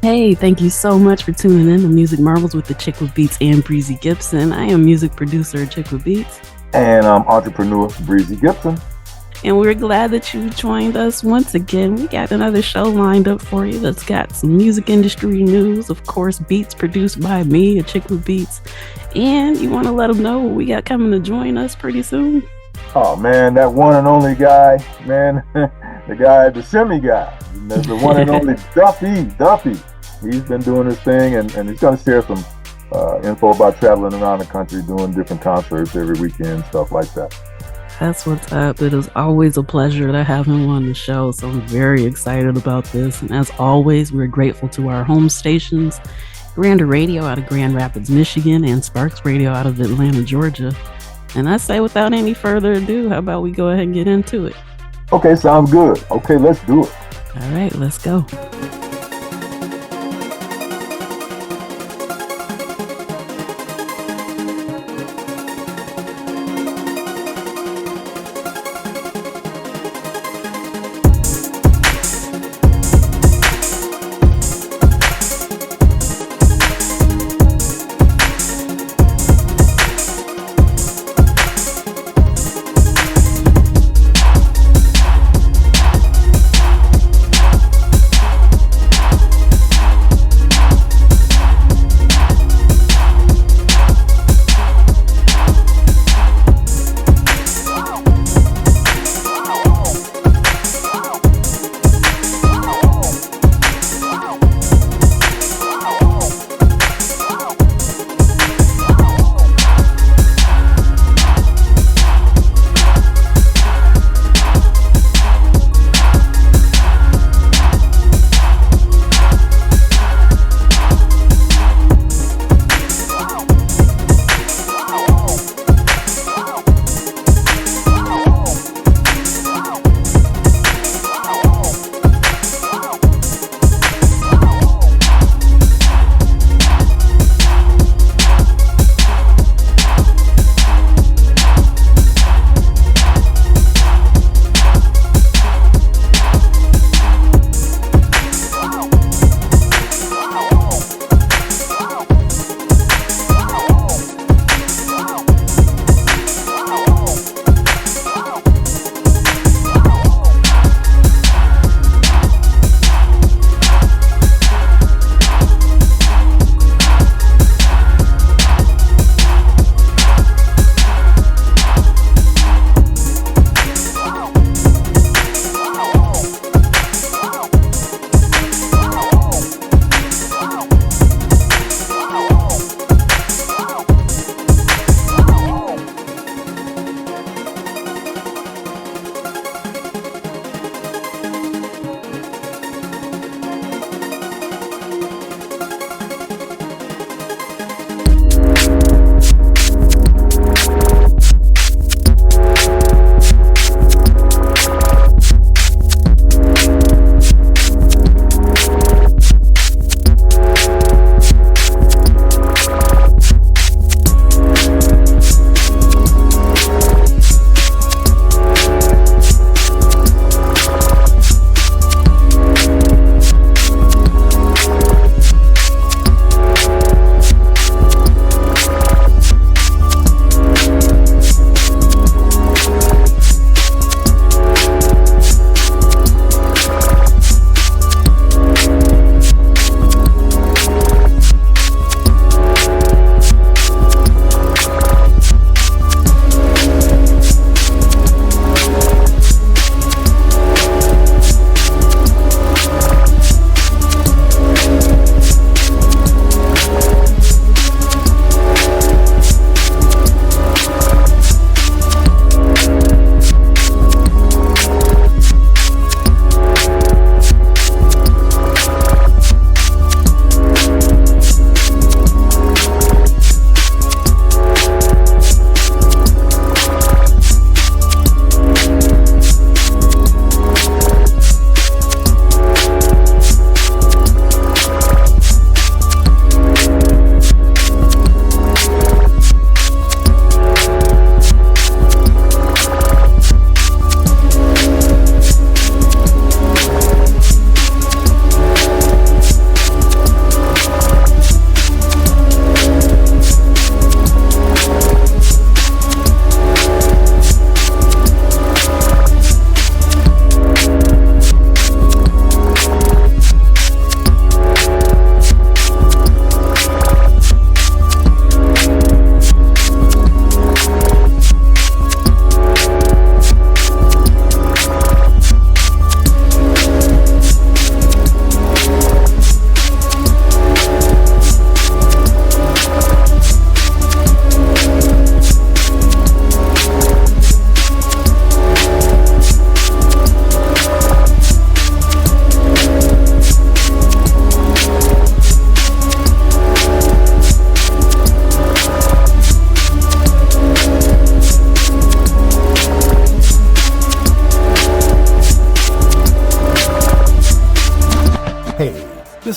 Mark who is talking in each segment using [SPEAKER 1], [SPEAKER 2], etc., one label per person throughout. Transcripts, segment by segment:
[SPEAKER 1] Hey, thank you so much for tuning in to Music Marvels with the Chick with Beats and Breezy Gipson. I am music producer at Chick with Beats,
[SPEAKER 2] And I'm entrepreneur Breezy Gipson.
[SPEAKER 1] and we're glad that you joined us once again. We got another show lined up for you that's got some music industry news, of course, beats produced by me, a Chick with Beats, and you want to let them know what we got coming to join us pretty soon.
[SPEAKER 2] Oh man, that one and only guy, man, the semi guy, the one and only Duff.E. He's been doing his thing, and he's going to share some info about traveling around the country, doing different concerts every weekend, stuff like that.
[SPEAKER 1] That's what's up. It is always a pleasure to have him on the show. So I'm very excited about this. And as always, we're grateful to our home stations, Grander Radio out of Grand Rapids, Michigan, and Sparks Radio out of Atlanta, Georgia. And I say without any further ado, how about we go ahead and get into it?
[SPEAKER 2] Okay, sounds good. Okay, let's do it.
[SPEAKER 1] All right, let's go.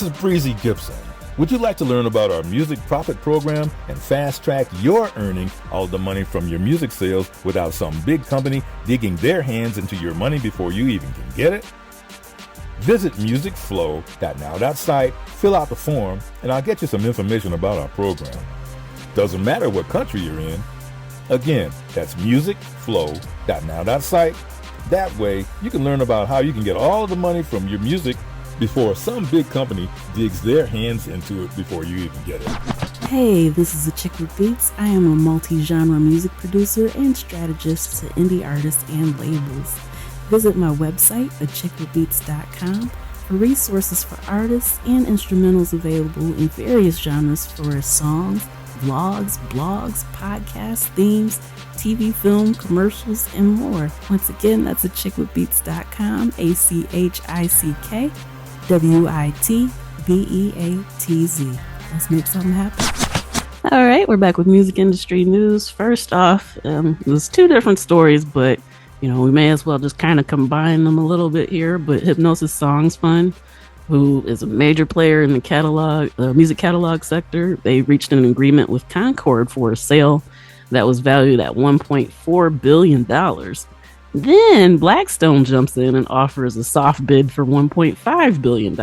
[SPEAKER 3] This is Breezy Gipson. Would you like to learn about our music profit program and fast track your earning all the money from your music sales without some big company digging their hands into your money before you even can get it? Visit musicflow.now.site, fill out the form, and I'll get you some information about our program. Doesn't matter what country you're in. Again, that's musicflow.now.site. That way, you can learn about how you can get all the money from your music before some big company digs their hands into it before you even get it.
[SPEAKER 1] Hey, this is Achickwitbeatz. I am a multi-genre music producer and strategist to indie artists and labels. Visit my website, achickwitbeatz.com, for resources for artists and instrumentals available in various genres for songs, vlogs, blogs, podcasts, themes, TV, film, commercials, and more. Once again, that's achickwitbeatz.com, ACHICKWITBEATZ. Let's make something happen. All right, we're back with music industry news. First off, there's two different stories, but we may as well just kind of combine them a little bit here. But Hipgnosis Songs Fund, who is a major player in the music catalog sector, they reached an agreement with Concord for a sale that was valued at $1.4 billion. Then Blackstone jumps in and offers a soft bid for $1.5 billion.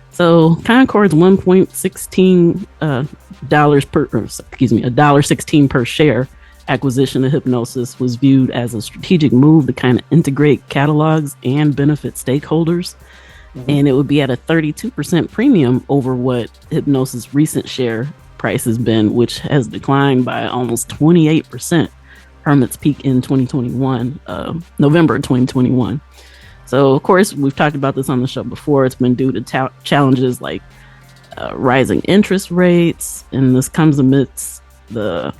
[SPEAKER 1] So Concord's $1.16 per share acquisition of Hipgnosis was viewed as a strategic move to kind of integrate catalogs and benefit stakeholders. Mm-hmm. And it would be at a 32% premium over what Hipgnosis' recent share price has been, which has declined by almost 28% from its peak in November 2021. So, of course, we've talked about this on the show before. It's been due to challenges like rising interest rates, and this comes amidst the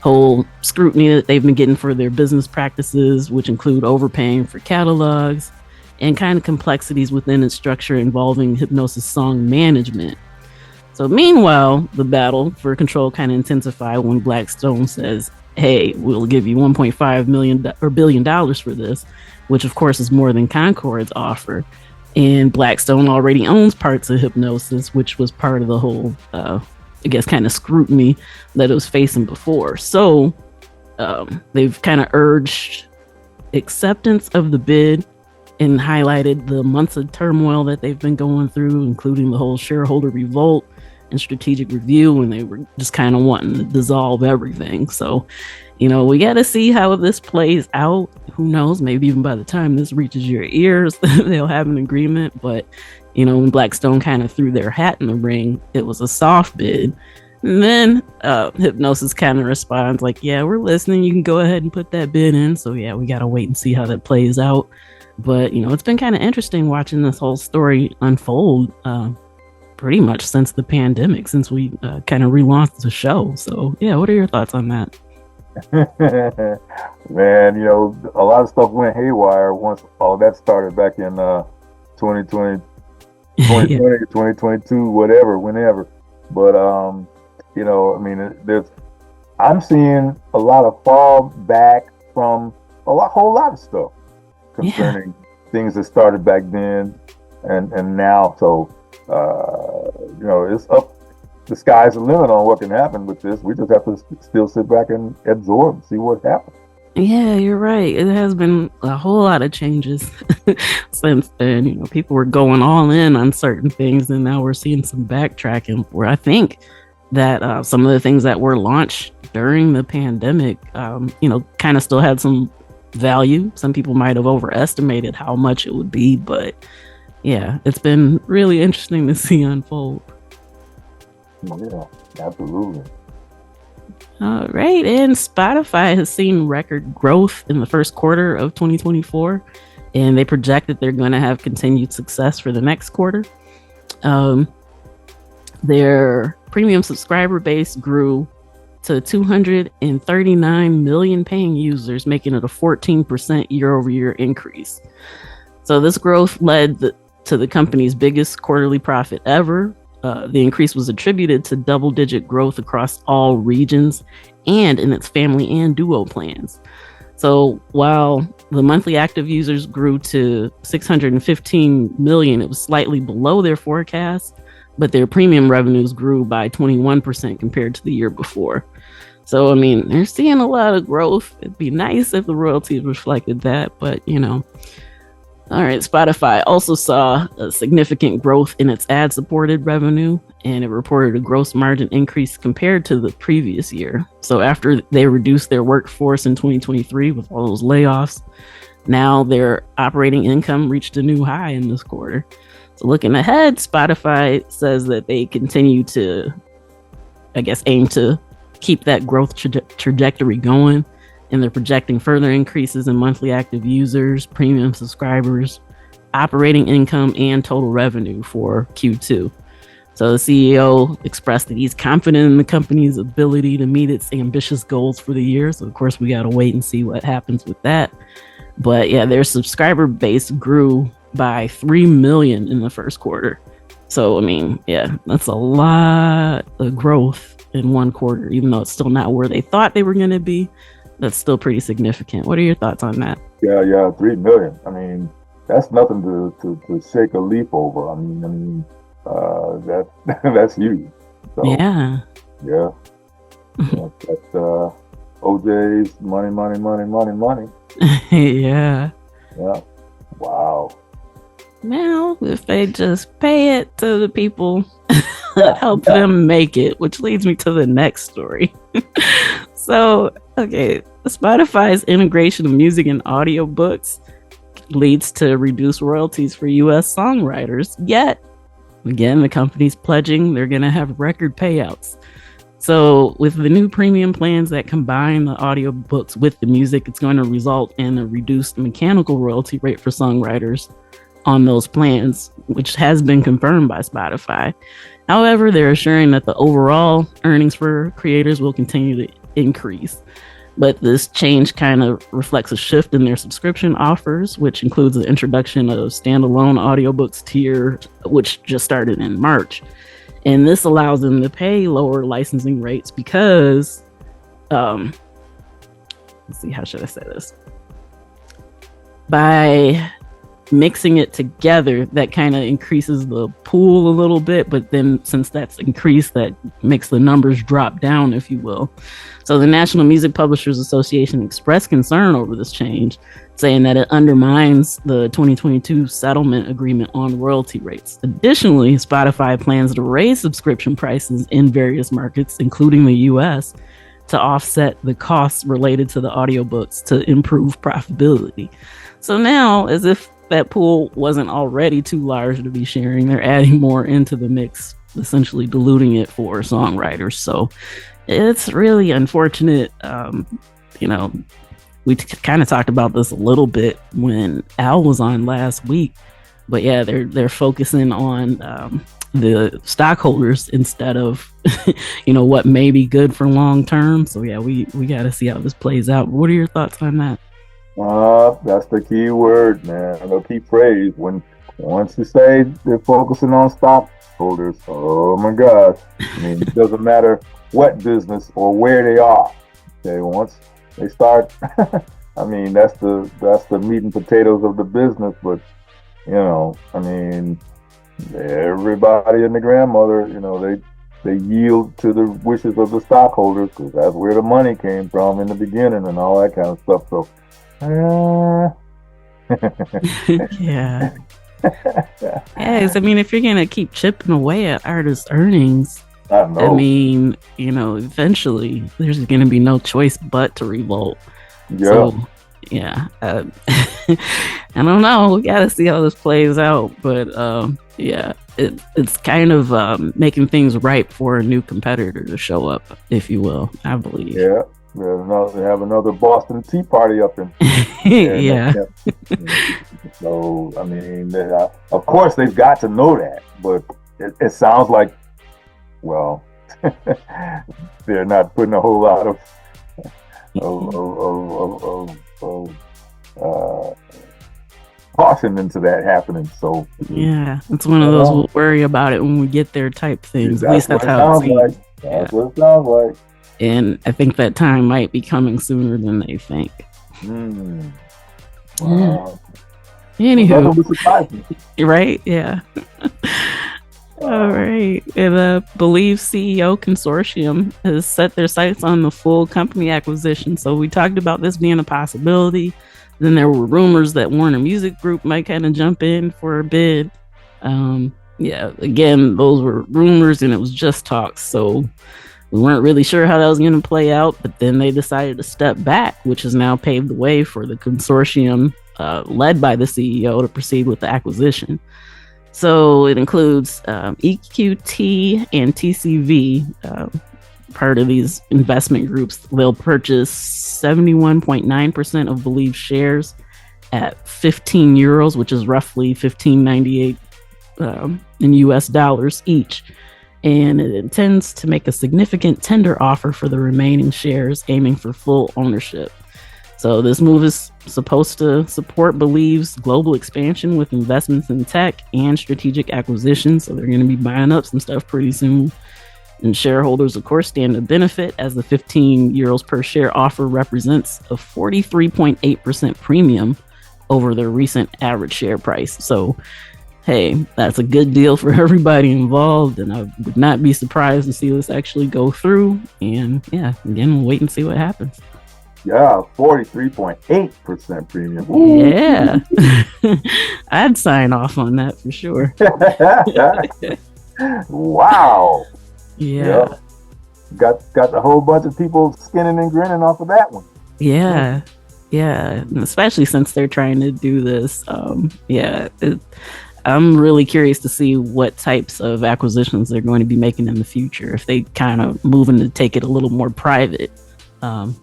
[SPEAKER 1] whole scrutiny that they've been getting for their business practices, which include overpaying for catalogs and kind of complexities within its structure involving Hipgnosis song management. So meanwhile, the battle for control kind of intensified when Blackstone says, hey, we'll give you $1.5 billion for this, which of course is more than Concord's offer. And Blackstone already owns parts of Hipgnosis, which was part of the whole, kind of scrutiny that it was facing before. So they've kind of urged acceptance of the bid and highlighted the months of turmoil that they've been going through, including the whole shareholder revolt and strategic review, and they were just kind of wanting to dissolve everything. So, we got to see how this plays out. Who knows? Maybe even by the time this reaches your ears, they'll have an agreement. But, when Blackstone kind of threw their hat in the ring, it was a soft bid. And then Hipgnosis kind of responds like, yeah, we're listening. You can go ahead and put that bid in. So, yeah, we got to wait and see how that plays out. But, it's been kind of interesting watching this whole story unfold pretty much since the pandemic, since we kind of relaunched the show. So, yeah, what are your thoughts on that?
[SPEAKER 2] Man, a lot of stuff went haywire once all that started back in 2020, 2022, whenever. But, I'm seeing a lot of fall back from whole lot of stuff concerning things that started back then and now. So, it's up. The sky's the limit on what can happen with this. We just have to still sit back and absorb and see what happens.
[SPEAKER 1] Yeah, you're right. It has been a whole lot of changes since then. People were going all in on certain things, and now we're seeing some backtracking where I think that some of the things that were launched during the pandemic, kind of still had some value. Some people might have overestimated how much it would be, but yeah, it's been really interesting to see unfold.
[SPEAKER 2] Yeah, absolutely.
[SPEAKER 1] All right, and Spotify has seen record growth in the first quarter of 2024, and they project that they're going to have continued success for the next quarter. Their premium subscriber base grew to 239 million paying users, making it a 14% year-over-year increase. So this growth led to the company's biggest quarterly profit ever. The increase was attributed to double-digit growth across all regions and in its family and duo plans. So while the monthly active users grew to 615 million, it was slightly below their forecast, but their premium revenues grew by 21% compared to the year before. So, I mean, they're seeing a lot of growth. It'd be nice if the royalties reflected that, but All right, Spotify also saw a significant growth in its ad-supported revenue, and it reported a gross margin increase compared to the previous year. So after they reduced their workforce in 2023 with all those layoffs, now their operating income reached a new high in this quarter. So looking ahead, Spotify says that they continue to, aim to keep that growth trajectory going. And they're projecting further increases in monthly active users, premium subscribers, operating income, and total revenue for Q2. So the CEO expressed that he's confident in the company's ability to meet its ambitious goals for the year. So, of course, we got to wait and see what happens with that. But yeah, their subscriber base grew by 3 million in the first quarter. So, I mean, yeah, that's a lot of growth in one quarter, even though it's still not where they thought they were going to be. That's still pretty significant. What are your thoughts on that?
[SPEAKER 2] Yeah, 3 million. I mean, that's nothing to shake a leaf over. I mean, that's huge. So,
[SPEAKER 1] yeah.
[SPEAKER 2] That's OJ's money.
[SPEAKER 1] Yeah.
[SPEAKER 2] Yeah. Wow.
[SPEAKER 1] Now, if they just pay it to the people that help them make it, which leads me to the next story. So, okay, Spotify's integration of music and audiobooks leads to reduced royalties for U.S. songwriters. Yet, again, the company's pledging they're going to have record payouts. So, with the new premium plans that combine the audiobooks with the music, it's going to result in a reduced mechanical royalty rate for songwriters on those plans, which has been confirmed by Spotify. However, they're assuring that the overall earnings for creators will continue to increase. But this change kind of reflects a shift in their subscription offers, which includes the introduction of standalone audiobooks tier, which just started in March. And this allows them to pay lower licensing rates because, let's see, how should I say this? By mixing it together, that kind of increases the pool a little bit, but then since that's increased, that makes the numbers drop down, if you will. So the National Music Publishers Association expressed concern over this change, saying that it undermines the 2022 settlement agreement on royalty rates. Additionally, Spotify plans to raise subscription prices in various markets, including the US, to offset the costs related to the audiobooks to improve profitability. So now, as if that pool wasn't already too large to be sharing, they're adding more into the mix, essentially diluting it for songwriters. So it's really unfortunate. We kind of talked about this a little bit when Al was on last week, but yeah, they're focusing on the stockholders instead of what may be good for long term. So yeah, we got to see how this plays out. What are your thoughts on that?
[SPEAKER 2] That's the key word, man. The key phrase. Once you say they're focusing on stockholders, oh my gosh. I mean, it doesn't matter what business or where they are. Okay, once they start, I mean, that's the meat and potatoes of the business. But I mean, everybody and the grandmother, they yield to the wishes of the stockholders because that's where the money came from in the beginning and all that kind of stuff. So.
[SPEAKER 1] Yeah. Yes, I mean, if you're gonna keep chipping away at artists' earnings, I mean, eventually there's gonna be no choice but to revolt. Yeah. So, yeah, I don't know. We gotta see how this plays out, but yeah, it's kind of making things ripe for a new competitor to show up, if you will. I believe.
[SPEAKER 2] Yeah. They have another Boston Tea Party up in
[SPEAKER 1] yeah.
[SPEAKER 2] So, I mean, of course, they've got to know that, but it sounds like, well, they're not putting a whole lot of caution into that happening. So,
[SPEAKER 1] yeah, it's one of those we'll worry about it when we get there type things. At least that's how it seems.
[SPEAKER 2] Like. That's what it sounds like.
[SPEAKER 1] And I think that time might be coming sooner than they think.
[SPEAKER 2] Mm.
[SPEAKER 1] Yeah.
[SPEAKER 2] Wow. Well,
[SPEAKER 1] Anywho,
[SPEAKER 2] nothing would surprise me.
[SPEAKER 1] right? Yeah. All right. And Believe CEO Consortium has set their sights on the full company acquisition. So we talked about this being a possibility. Then there were rumors that Warner Music Group might kind of jump in for a bid. Yeah, again, those were rumors and it was just talks. So we weren't really sure how that was going to play out. But then they decided to step back, which has now paved the way for the consortium led by the CEO to proceed with the acquisition. So it includes EQT and TCV, part of these investment groups. They'll purchase 71.9% of Believe shares at 15 euros, which is roughly 15.98 in US dollars each. And it intends to make a significant tender offer for the remaining shares, aiming for full ownership. So this move is supposed to support Believe's global expansion with investments in tech and strategic acquisitions. So they're going to be buying up some stuff pretty soon. And shareholders, of course, stand to benefit as the 15 euros per share offer represents a 43.8% premium over their recent average share price. So, hey, that's a good deal for everybody involved. And I would not be surprised to see this actually go through. And yeah, again, we'll wait and see what happens.
[SPEAKER 2] Yeah, 43.8% premium.
[SPEAKER 1] Ooh. Yeah. I'd sign off on that for sure.
[SPEAKER 2] Wow.
[SPEAKER 1] Yeah.
[SPEAKER 2] Got a whole bunch of people skinning and grinning off of that one.
[SPEAKER 1] Yeah. Yeah. Especially since they're trying to do this. I'm really curious to see what types of acquisitions they're going to be making in the future. If they kind of moving to take it a little more private.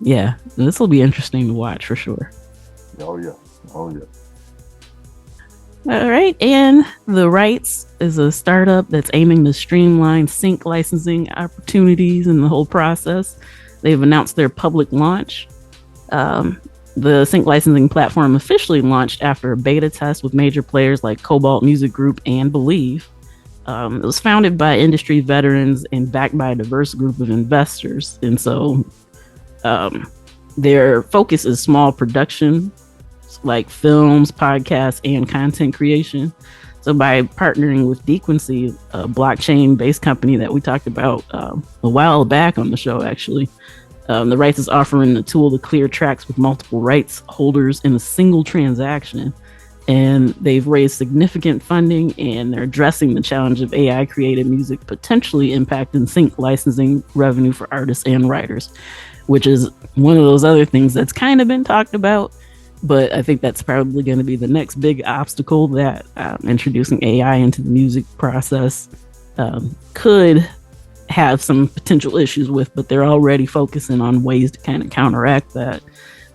[SPEAKER 1] Yeah, this will be interesting to watch for sure.
[SPEAKER 2] Oh yeah. All
[SPEAKER 1] right, and The Rights is a startup that's aiming to streamline sync licensing opportunities in the whole process. They've announced their public launch. The sync licensing platform officially launched after a beta test with major players like Cobalt Music Group and Believe. It was founded by industry veterans and backed by a diverse group of investors, and so their focus is small production like films, podcasts, and content creation. So by partnering with Dequency, a blockchain-based company that we talked about a while back on the show, actually, The Rights is offering a tool to clear tracks with multiple rights holders in a single transaction. And they've raised significant funding, and they're addressing the challenge of AI-created music potentially impacting sync licensing revenue for artists and writers, which is one of those other things that's kind of been talked about. But I think that's probably going to be the next big obstacle that introducing AI into the music process could have some potential issues with, but they're already focusing on ways to kind of counteract that,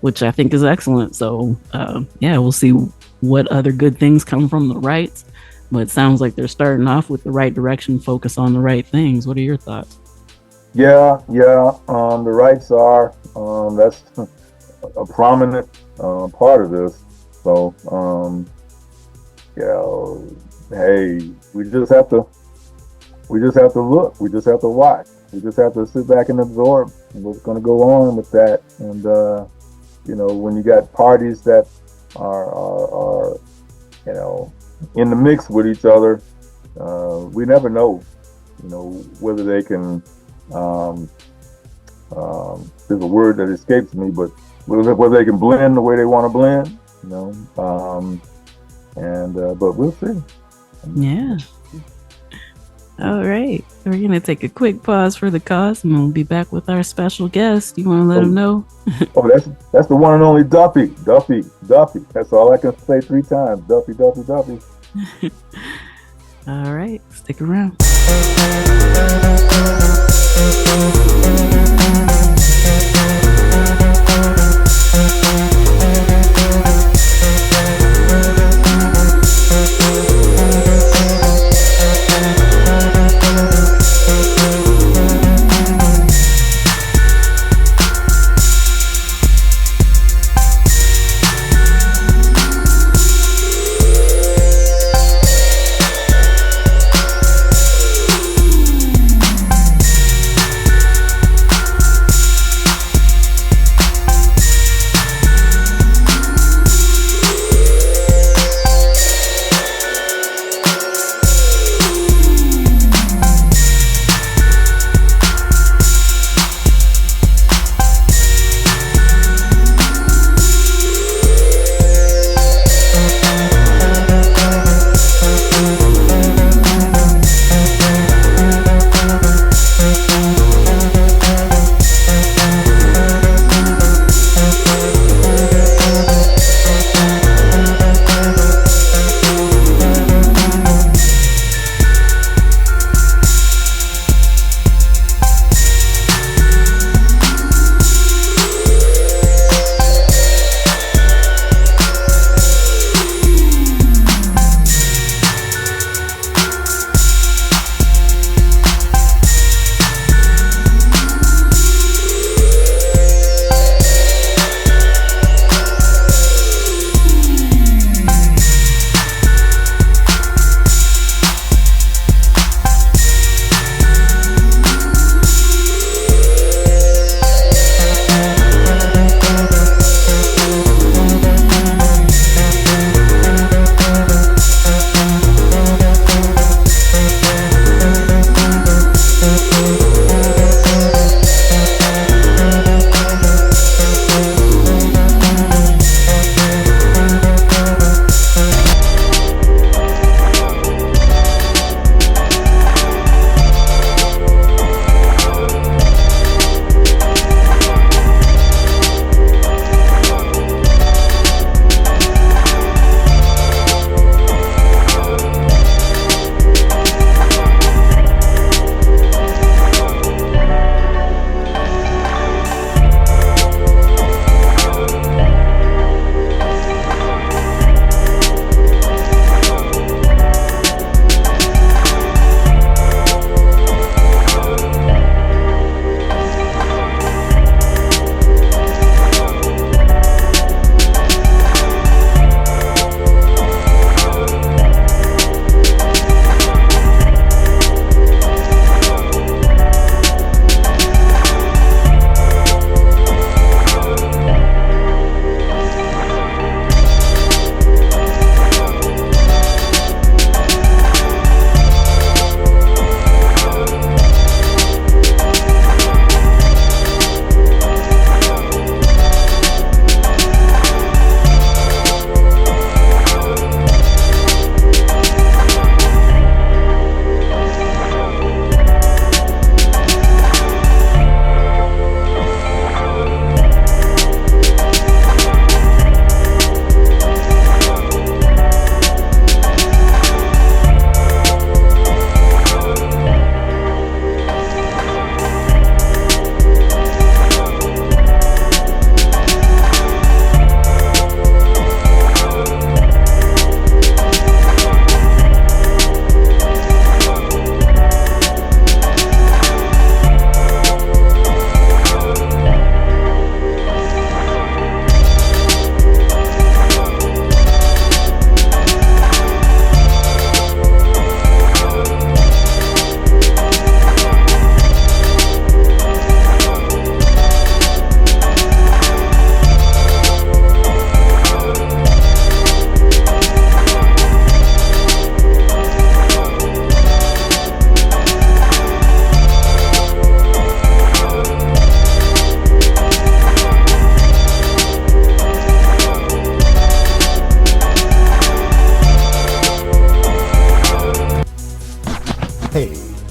[SPEAKER 1] which I think is excellent. So yeah, we'll see what other good things come from The Rights, but it sounds like they're starting off with the right direction, focus on the right things. What are your thoughts?
[SPEAKER 2] Yeah. The Rights are that's a prominent part of this. So hey, we just have to look. We just have to watch. We just have to sit back and absorb what's going to go on with that. And when you got parties that are in the mix with each other, we never know, whether they can. There's a word that escapes me, but whether they can blend the way they want to blend, but we'll see.
[SPEAKER 1] Yeah. All right. We're going to take a quick pause for the cause, and we'll be back with our special guest. You want to let him know?
[SPEAKER 2] That's the one and only Duff.E. Duff.E. That's all I can say 3 times. Duff.E.
[SPEAKER 1] All right. Stick around.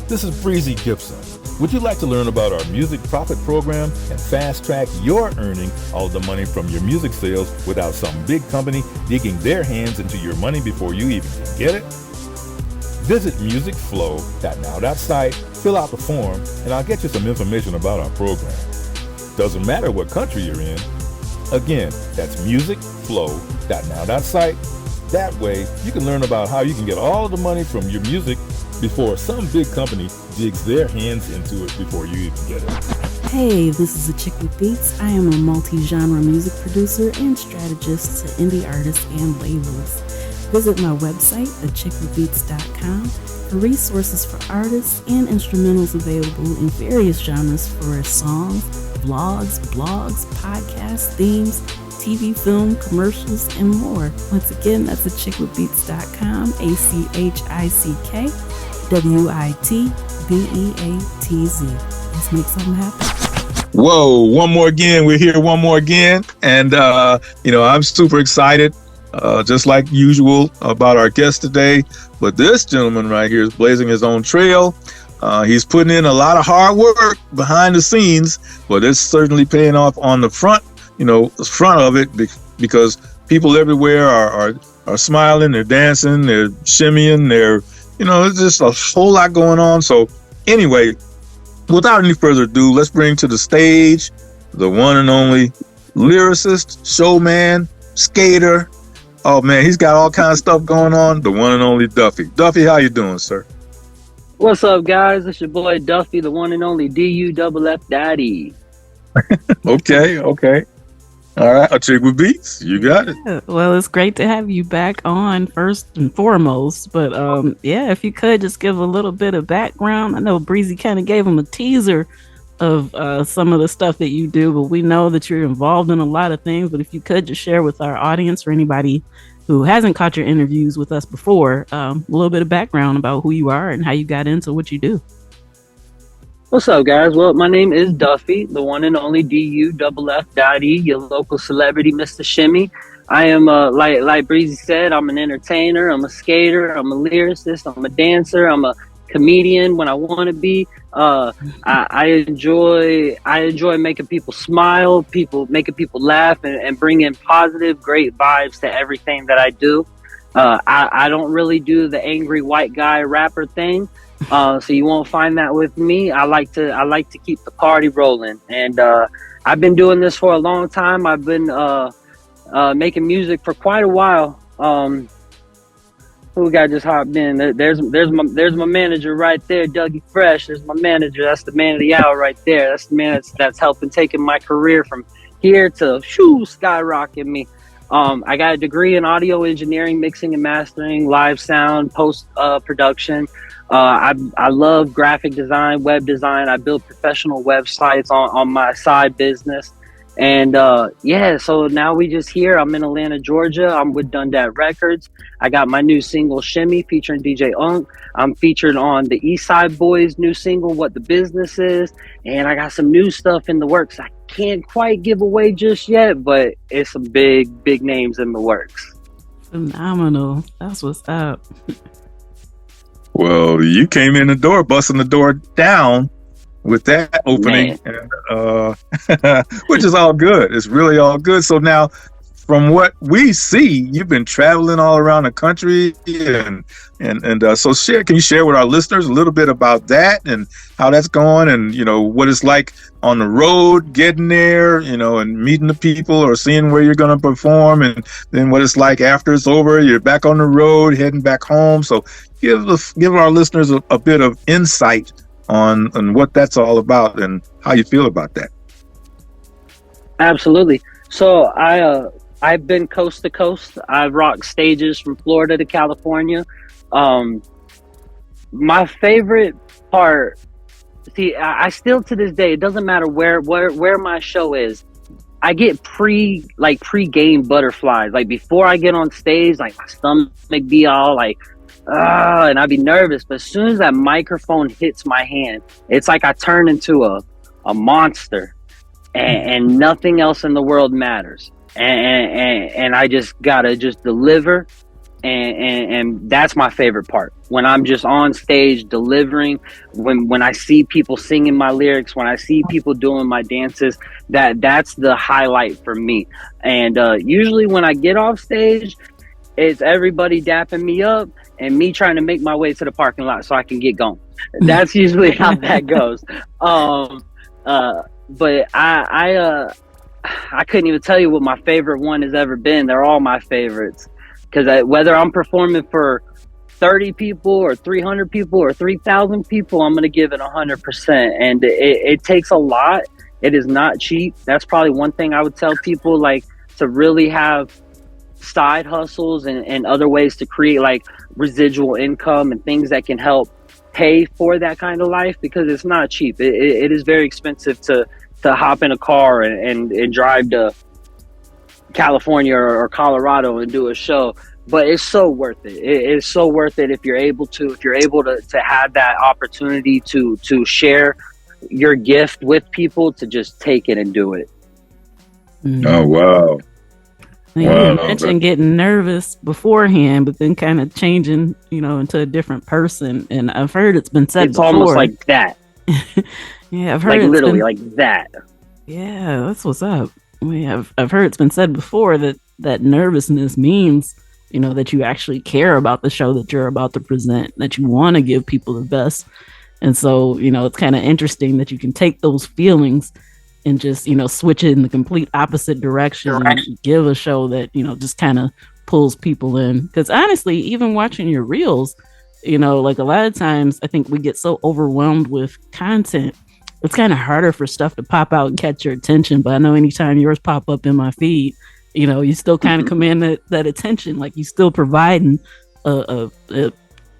[SPEAKER 3] This is Breezy Gipson. Would you like to learn about our music profit program and fast track your earning all the money from your music sales without some big company digging their hands into your money before you even get it? Visit musicflow.now.site, fill out the form, and I'll get you some information about our program. Doesn't matter what country you're in. Again, that's musicflow.now.site. That way, you can learn about how you can get all the money from your music before some big company digs their hands into it before you even get it.
[SPEAKER 1] Hey, this is Achickwitbeatz. I am a multi-genre music producer and strategist to indie artists and labels. Visit my website, achickwitbeatz.com, for resources for artists and instrumentals available in various genres for songs, vlogs, blogs, podcasts, themes, TV, film, commercials, and more. Once again, that's achickwitbeatz.com, ACHICKWITBEATZ. Let's make something happen.
[SPEAKER 4] Whoa, one more again. We're here one more again. And, I'm super excited, just like usual, about our guest today. But this gentleman right here is blazing his own trail. He's putting in a lot of hard work behind the scenes, but it's certainly paying off on the front of it, because people everywhere are smiling, they're dancing, they're shimmying, it's just a whole lot going on. So anyway, without any further ado, let's bring to the stage the one and only lyricist, showman, skater. Oh man, he's got all kinds of stuff going on. The one and only Duff.E. Duff.E, how you doing, sir?
[SPEAKER 5] What's up, guys? It's your boy Duff.E, the one and only DUFF Daddy.
[SPEAKER 4] Okay. All right, Achickwitbeatz, you got it.
[SPEAKER 1] Well, it's great to have you back on first and foremost. But if you could just give a little bit of background. I know Breezy kind of gave him a teaser of some of the stuff that you do, but we know that you're involved in a lot of things. But if you could just share with our audience, or anybody who hasn't caught your interviews with us before, a little bit of background about who you are and how you got into what you do.
[SPEAKER 5] What's up, guys? Well, my name is Duff.E, the one and only DUFF.E, your local celebrity, Mr. Shimmy. I am, like Breezy said, I'm an entertainer, I'm a skater, I'm a lyricist, I'm a dancer, I'm a comedian when I want to be. I enjoy making people smile, making people laugh, and bringing positive, great vibes to everything that I do. I don't really do the angry white guy rapper thing. So you won't find that with me. I like to keep the party rolling, and I've been doing this for a long time. I've been making music for quite a while. Who got just hopped in? There's my manager right there, Dougie Fresh. There's my manager. That's the man of the hour right there. That's the man that's helping taking my career from here to skyrocketing me. I got a degree in audio engineering, mixing and mastering, live sound, post production. I love graphic design, web design. I build professional websites on my side business. And so now we just here. I'm in Atlanta, Georgia. I'm with Dundat Records. I got my new single, Shimmy, featuring DJ Unk. I'm featured on the East Side Boys' new single, What the Business Is. And I got some new stuff in the works. I can't quite give away just yet, but it's some big names in the works.
[SPEAKER 1] Phenomenal. That's what's up.
[SPEAKER 4] Well, you came in the door, busting the door down with that opening, and, which is all good. It's really all good. So now, from what we see, you've been traveling all around the country, and so can you share with our listeners a little bit about that and how that's going, and what it's like on the road, getting there, and meeting the people or seeing where you're going to perform, and then what it's like after it's over, you're back on the road, heading back home. So give our listeners a bit of insight on what that's all about and how you feel about that.
[SPEAKER 5] Absolutely. So I've been coast to coast. I've rocked stages from Florida to California. My favorite part, I still to this day, it doesn't matter where my show is, I get pre-game butterflies. Like before I get on stage, like my stomach be all like, and I'd be nervous. But as soon as that microphone hits my hand, it's like I turn into a monster, and nothing else in the world matters. And I just gotta deliver and that's my favorite part, when I'm just on stage delivering, when I see people singing my lyrics, when I see people doing my dances, that's the highlight for me. And usually when I get off stage, it's everybody dapping me up and me trying to make my way to the parking lot so I can get going. That's usually how that goes. But I couldn't even tell you what my favorite one has ever been. They're all my favorites, because whether I'm performing for 30 people or 300 people or 3,000 people, I'm going to give it 100%. And it takes a lot. It is not cheap. That's probably one thing I would tell people, like, to really have side hustles and other ways to create like residual income and things that can help pay for that kind of life, because it's not cheap. It is very expensive to hop in a car and drive to California or Colorado and do a show, but it's so worth it. It's so worth it if you're able to have that opportunity to share your gift with people, to just take it and do it.
[SPEAKER 4] Oh, wow.
[SPEAKER 1] You mentioned getting nervous beforehand, but then kind of changing, into a different person. And I've heard it's been said before.
[SPEAKER 5] It's almost like that.
[SPEAKER 1] Yeah, I've heard
[SPEAKER 5] like literally like that.
[SPEAKER 1] Yeah, that's what's up. I've heard it's been said before that nervousness means, that you actually care about the show that you're about to present, that you want to give people the best. And so, it's kind of interesting that you can take those feelings and just, switch it in the complete opposite direction and give a show that, just kind of pulls people in. Because honestly, even watching your reels, like a lot of times I think we get so overwhelmed with content, it's kind of harder for stuff to pop out and catch your attention. But I know anytime yours pop up in my feed, you still kind of command that attention, like you still providing a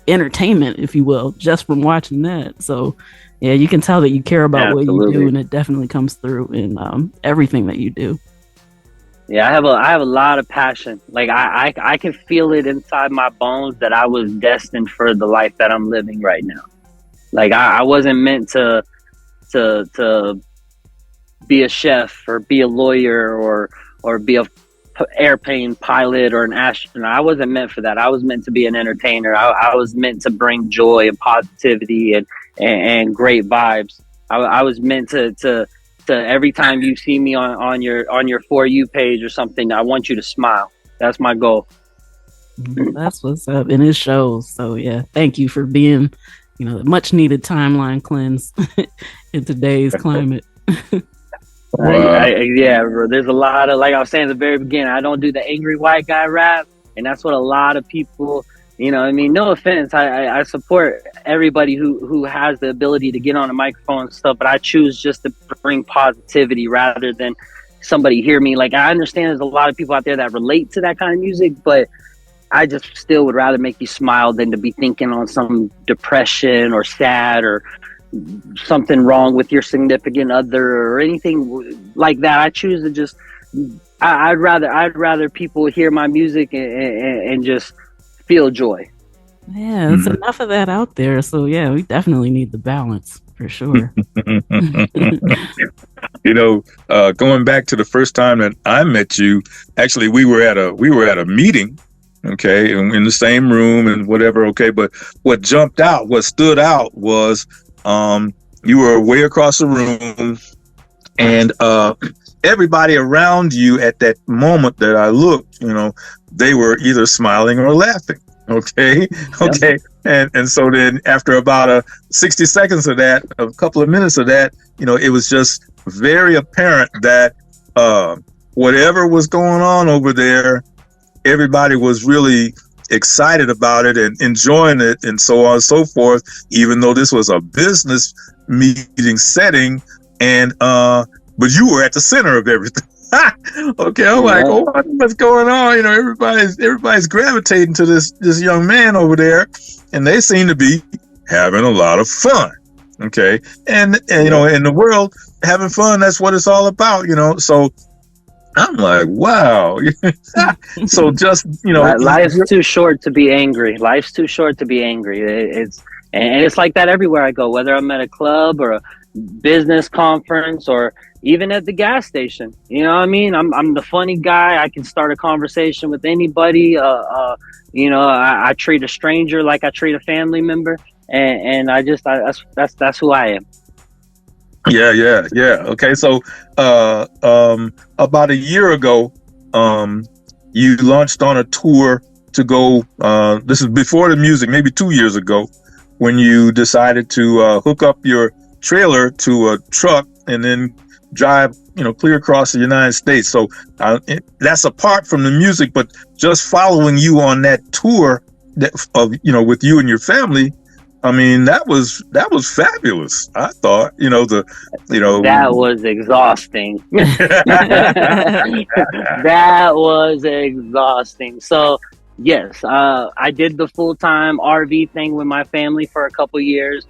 [SPEAKER 1] entertainment, if you will, just from watching that. So yeah, you can tell that you care about what you do, and it definitely comes through in everything that you do.
[SPEAKER 5] Yeah, I have a lot of passion. Like I can feel it inside my bones that I was destined for the life that I'm living right now. Like I wasn't meant to be a chef or be a lawyer or be a airplane pilot or an astronaut. I wasn't meant for that. I was meant to be an entertainer. I was meant to bring joy and positivity and great vibes. I was meant to every time you see me on your For You page or something, I want you to smile. That's my goal.
[SPEAKER 1] That's what's up, and it shows. So yeah, thank you for being, much needed timeline cleanse in today's climate.
[SPEAKER 4] Wow.
[SPEAKER 5] Yeah, bro, there's a lot of, like I was saying at the very beginning, I don't do the angry white guy rap, and that's what a lot of people, no offense, I support everybody who has the ability to get on a microphone and stuff, but I choose just to bring positivity rather than somebody hear me. Like, I understand there's a lot of people out there that relate to that kind of music, but I just still would rather make you smile than to be thinking on some depression or sad or something wrong with your significant other or anything like that. I choose to just, I'd rather people hear my music and just feel joy.
[SPEAKER 1] Yeah, there's enough of that out there. So yeah, we definitely need the balance for sure.
[SPEAKER 4] Going back to the first time that I met you, actually we were at a meeting, okay, in the same room and whatever, okay, but what stood out was you were way across the room, and everybody around you at that moment that I looked, they were either smiling or laughing. Okay. And so then after about 60 seconds of that, a couple of minutes of that, it was just very apparent that whatever was going on over there, everybody was really excited about it and enjoying it and so on and so forth, even though this was a business meeting setting, and but you were at the center of everything. Okay, I'm like, oh, what's going on? Everybody's gravitating to this young man over there, and they seem to be having a lot of fun. Okay, and in the world, having fun, that's what it's all about. So I'm like, wow. So just,
[SPEAKER 5] life's too short to be angry. Life's too short to be angry. It's like that everywhere I go, whether I'm at a club or a business conference or, even at the gas station. You know what I mean? I'm the funny guy. I can start a conversation with anybody. I treat a stranger like I treat a family member, and that's who I am.
[SPEAKER 4] Yeah. Okay, so about a year ago, you launched on a tour to go. This is before the music, maybe 2 years ago, when you decided to hook up your trailer to a truck and then drive, clear across the United States. So that's apart from the music, but just following you on that tour with you and your family. I mean, that was fabulous. I thought,
[SPEAKER 5] that was exhausting. That was exhausting. So yes, I did the full-time RV thing with my family for a couple years.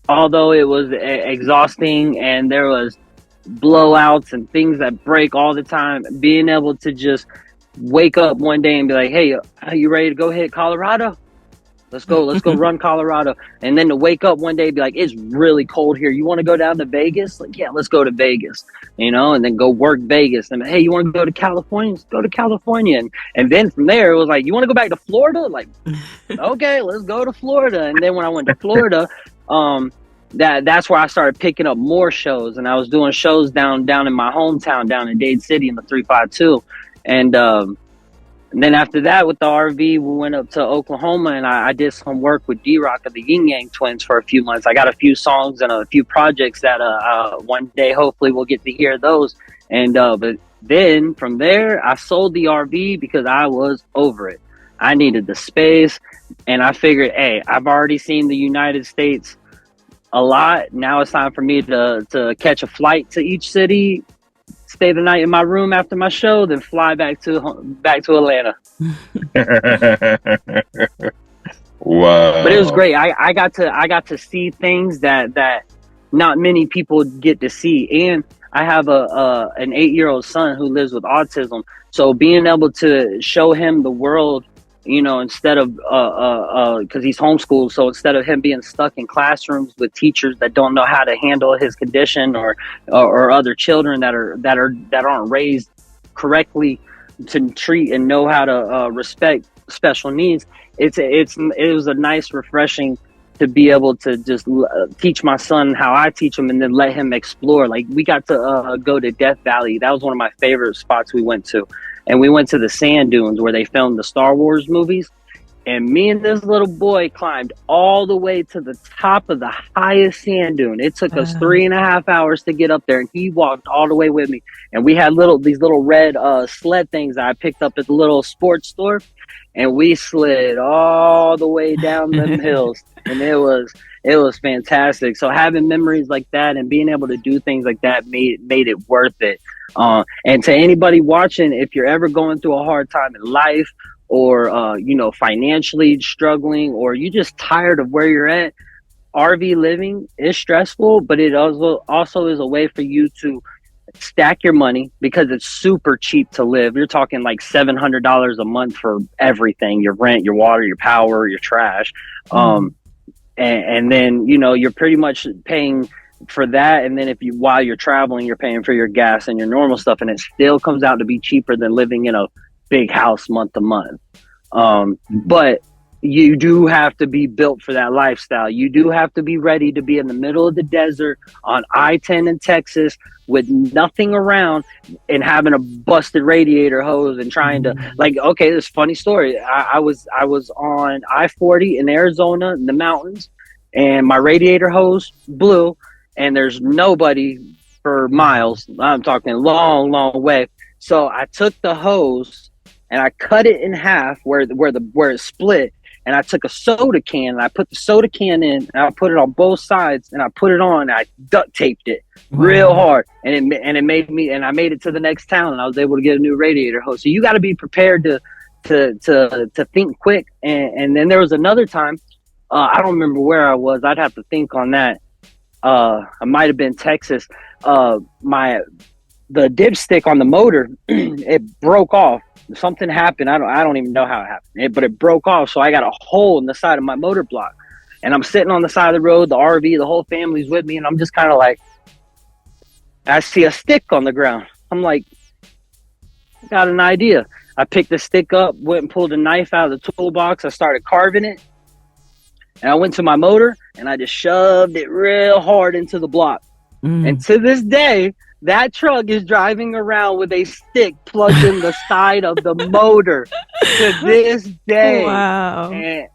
[SPEAKER 5] Although it was exhausting and there was blowouts and things that break all the time, being able to just wake up one day and be like, hey, are you ready to go hit Colorado? Let's go run Colorado. And then to wake up one day and be like, it's really cold here. You want to go down to Vegas? Like, yeah, let's go to Vegas, and then go work Vegas. And hey, you want to go to California? Let's go to California. And then from there, it was like, you want to go back to Florida? Like, okay, let's go to Florida. And then when I went to Florida, that's where I started picking up more shows. And I was doing shows down in my hometown, down in Dade City in the 352. And then after that, with the RV, we went up to Oklahoma, and I did some work with D-Rock of the Yin Yang Twins for a few months. I got a few songs and a few projects that one day, hopefully, we'll get to hear those. And but then from there, I sold the RV because I was over it. I needed the space, and I figured, hey, I've already seen the United States a lot. Now it's time for me to catch a flight to each city, stay the night in my room after my show, then fly back to Atlanta.
[SPEAKER 4] Wow!
[SPEAKER 5] But it was great. I got to see things that not many people get to see, and I have an 8-year-old son who lives with autism. So being able to show him the world, instead of because he's homeschooled, so instead of him being stuck in classrooms with teachers that don't know how to handle his condition, or other children that aren't raised correctly to treat and know how to respect special needs, it was a nice, refreshing to be able to just teach my son how I teach him, and then let him explore. Like, we got to go to Death Valley. That was one of my favorite spots we went to. And we went to the sand dunes where they filmed the Star Wars movies. And me and this little boy climbed all the way to the top of the highest sand dune. It took us 3.5 hours to get up there, and he walked all the way with me. And we had these little red sled things that I picked up at the little sports store, and we slid all the way down them hills. And it was fantastic. So having memories like that and being able to do things like that made it worth it. And to anybody watching, if you're ever going through a hard time in life, or financially struggling, or you just tired of where you're at, RV living is stressful, but it also is a way for you to stack your money, because it's super cheap to live. You're talking like $700 a month for everything: your rent, your water, your power, your trash. And then you're pretty much paying for that, and then while you're traveling, you're paying for your gas and your normal stuff, and it still comes out to be cheaper than living in a big house month to month. But you do have to be built for that lifestyle. You do have to be ready to be in the middle of the desert on I-10 in Texas with nothing around, and having a busted radiator hose and trying to, like, okay, this funny story. I was on I-40 in Arizona in the mountains, and my radiator hose blew, and there's nobody for miles. I'm talking long way. So I took the hose and I cut it in half where it split, and I took a soda can and I put the soda can in, and I put it on both sides, and I put it on, and I duct taped it real hard, and it made me, and I made it to the next town, and I was able to get a new radiator hose. So you got to be prepared to think quick. And then there was another time, I don't remember where I was. I'd have to think on that. I might have been Texas. The dipstick on the motor, it broke off. Something happened. I don't even know how it happened, but it broke off. So I got a hole in the side of my motor block, and I'm sitting on the side of the road, the RV, the whole family's with me, and I'm just kind of like, I see a stick on the ground. I'm like, I got an idea. I picked the stick up, went and pulled a knife out of the toolbox. I started carving it. And I went to my motor and I just shoved it real hard into the block. And to this day, that truck is driving around with a stick plugged in the side of the motor to this day.
[SPEAKER 1] Wow.
[SPEAKER 5] And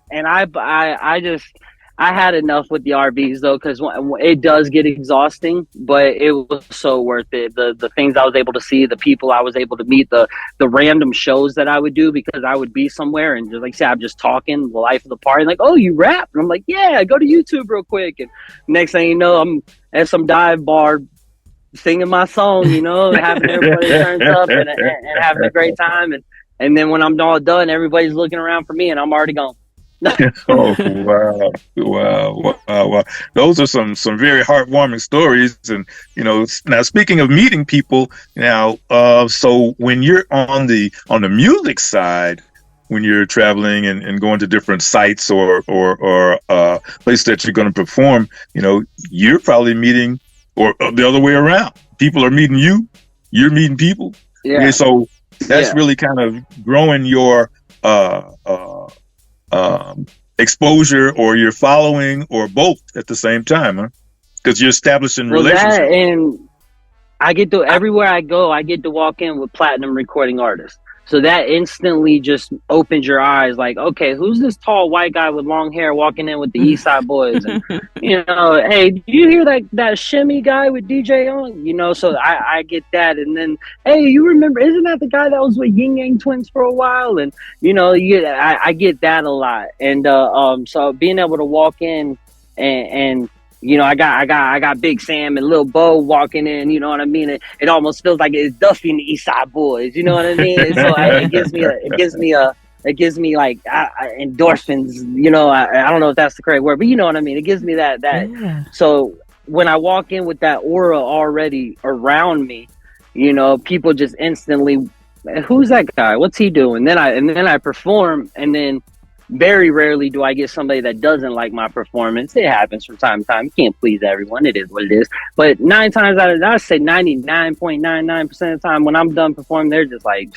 [SPEAKER 5] I had enough with the RVs though, because it does get exhausting, but it was so worth it. The things I was able to see, the people I was able to meet, the random shows that I would do, because I would be somewhere and just like say I'm just talking the life of the party, like, oh, you rap? And I'm like, yeah, go to YouTube real quick. And next thing you know, I'm at some dive bar singing my song, you know, having everybody turns up and having a great time. And then when I'm all done, everybody's looking around for me and I'm already gone.
[SPEAKER 4] Oh, wow. Those are some very heartwarming stories. And, you know, now speaking of meeting people now, so when you're on the music side, when you're traveling and going to different sites or places that you're going to perform, you know, you're probably meeting, or the other way around. People are meeting you, you're meeting people.
[SPEAKER 5] Yeah.
[SPEAKER 4] Okay, so that's really kind of growing your exposure, or your following, or both at the same time, huh? Because you're establishing relationships.
[SPEAKER 5] And I get to, everywhere I go, I get to walk in with platinum recording artists. So that instantly just opens your eyes, like, okay, who's this tall white guy with long hair walking in with the East Side Boys? And, you know, hey, do you hear that shimmy guy with DJ on? You know, so I get that. And then, hey, you remember, isn't that the guy that was with Yin Yang Twins for a while? And, you know, I get that a lot. And so being able to walk in and you know, I got Big Sam and Lil Bo walking in. You know what I mean? It almost feels like it's Duff-E and the East Side Boys. You know what I mean? And so it gives me like endorphins. You know, I don't know if that's the correct word, but you know what I mean. It gives me that. Yeah. So when I walk in with that aura already around me, you know, people just instantly, who's that guy? What's he doing? Then I perform, and then very rarely do I get somebody that doesn't like my performance. It happens from time to time. You can't please everyone. It is what it is. But 9 times out of, I say 99.99% of the time, when I'm done performing, they're just like,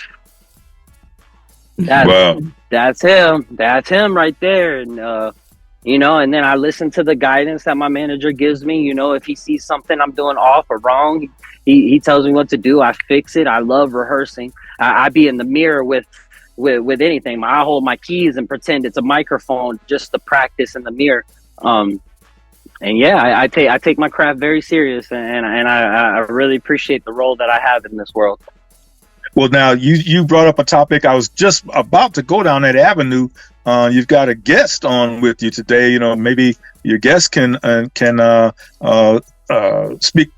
[SPEAKER 5] that's him. That's him right there. And, you know, and then I listen to the guidance that my manager gives me. You know, if he sees something I'm doing off or wrong, he tells me what to do. I fix it. I love rehearsing. I be in the mirror with anything. I hold my keys and pretend it's a microphone just to practice in the mirror. And yeah, I take my craft very serious, and I really appreciate the role that I have in this world.
[SPEAKER 4] Well, now you brought up a topic. I was just about to go down that avenue. You've got a guest on with you today. You know, maybe your guest can speak,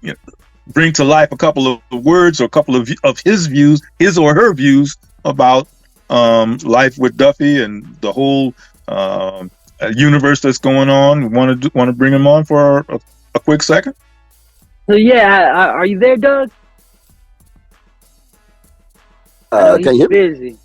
[SPEAKER 4] bring to life a couple of words or a couple of his views, his or her views about life with Duff.E and the whole universe that's going on. Want to bring him on for a quick second?
[SPEAKER 5] So yeah, are you there, Doug?
[SPEAKER 6] Can you hear me?
[SPEAKER 5] Busy.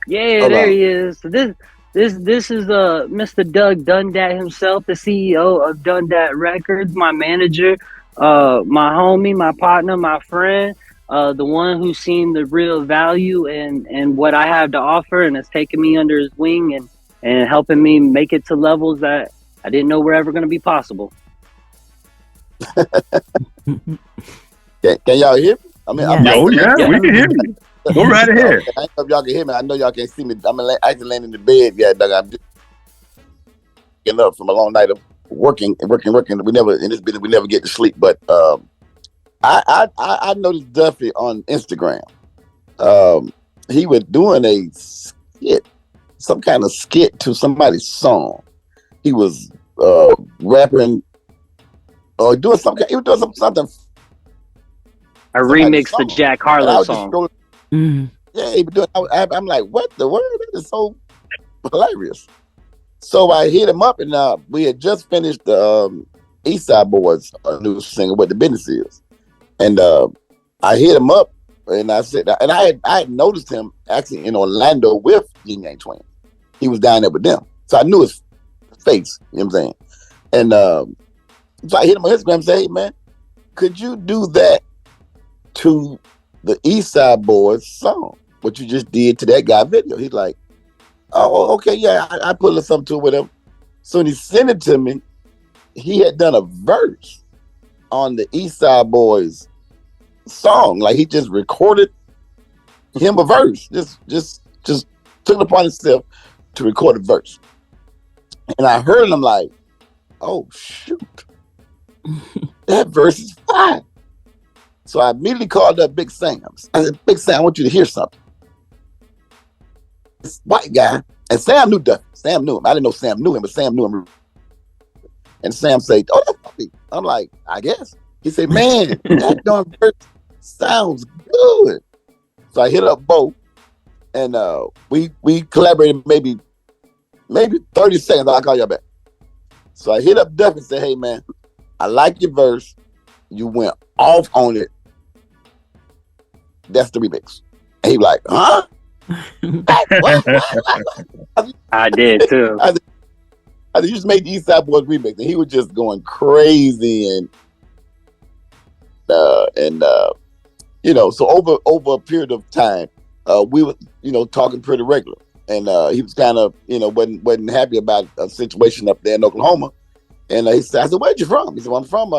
[SPEAKER 5] Yeah,
[SPEAKER 6] Hold
[SPEAKER 5] there
[SPEAKER 6] on.
[SPEAKER 5] he is. So this is Mr. Doug Dundat himself, the CEO of Dundat Records, my manager, my homie, my partner, my friend. The one who's seen the real value in what I have to offer and has taken me under his wing and helping me make it to levels that I didn't know were ever going to be possible.
[SPEAKER 6] Can y'all hear me? I mean,
[SPEAKER 4] we can hear you. Go right ahead.
[SPEAKER 6] I don't know if y'all can hear me. I know y'all can't see me. I'm actually laying in the bed. Yeah, Doug, I'm just getting up from a long night of working. We never get to sleep. But I noticed Duff.E on Instagram. He was doing a skit, some kind of skit to somebody's song. He was rapping or doing something. He was doing something.
[SPEAKER 5] I remixed the Jack Harlow song.
[SPEAKER 6] Yeah, he was doing. I'm like, what the word? That is so hilarious. So I hit him up, and we had just finished the East Side Boys new single, What the Business Is. And I hit him up, and I said, and I had noticed him actually in Orlando with Yin Yang Twins. He was down there with them, so I knew his face. You know what I'm saying? And so I hit him on Instagram and said, "Hey man, could you do that to the East Side Boys song, what you just did to that guy video. He's like, oh, okay, yeah, I put a little something to it with him. So when he sent it to me, he had done a verse on the East Side Boys song. Like he just recorded him a verse. Just took it upon himself to record a verse. And I heard him like, oh shoot, that verse is fine. So I immediately called up Big Sam. I said, Big Sam, I want you to hear something. This white guy, and Sam knew Duff. Sam knew him. I didn't know Sam knew him, but Sam knew him. And Sam said, oh, that's funny. I'm like, I guess. He said, man, that darn verse sounds good. So I hit up Bo, and we collaborated maybe 30 seconds. I'll call you back. So I hit up Duff and said, hey, man, I like your verse. You went off on it. That's the remix. And he was like, huh? What?
[SPEAKER 5] I did too.
[SPEAKER 6] I said, you just made the East Side Boys remix. And he was just going crazy. And you know, so over a period of time, we were, you know, talking pretty regular. And he was kind of, you know, wasn't happy about a situation up there in Oklahoma. And he said, I said, where'd you from? He said, well, I'm from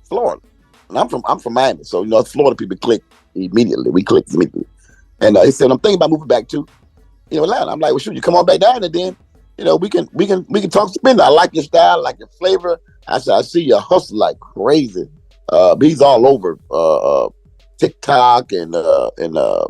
[SPEAKER 6] Florida. And I'm from Miami. So, you know, Florida people click immediately. We clicked immediately. And he said, I'm thinking about moving back to, you know, Atlanta. I'm like, well, shoot, you come on back down and then, you know, we can talk some business. I like your style, I like your flavor. I said, I see you hustle like crazy. He's all over TikTok and I